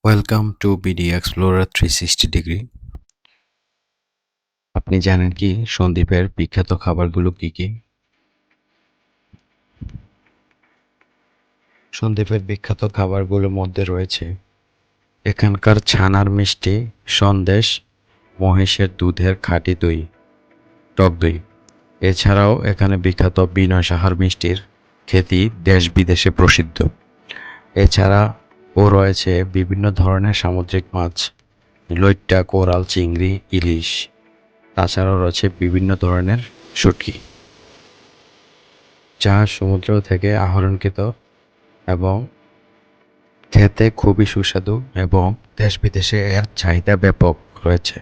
Welcome to BD explorer 360 degree. আপনি জানেন কি সন্দ্বীপের বিখ্যাত খাবারগুলো কি কি? সন্দ্বীপের বিখ্যাত খাবারগুলোর মধ্যে রয়েছে এখানকার ছানার মিষ্টি, সন্দেশ, মহিষের দুধের খাঁটি দই, টক দই। এছাড়াও এখানে বিখ্যাত বিনয় সাহার মিষ্টির খ্যাতি দেশ বিদেশে প্রসিদ্ধ। এছাড়াও রয়েছে বিভিন্ন ধরনের সামুদ্রিক মাছ, লইট্ট, কোরাল, চিংড়ি, ইলিশ। তাছাড়াও রয়েছে বিভিন্ন ধরনের শুটকি, যা সমুদ্র থেকে আহরণকৃত এবং খেতে খুবই সুস্বাদু এবং দেশ বিদেশে এর চাহিদা ব্যাপক রয়েছে।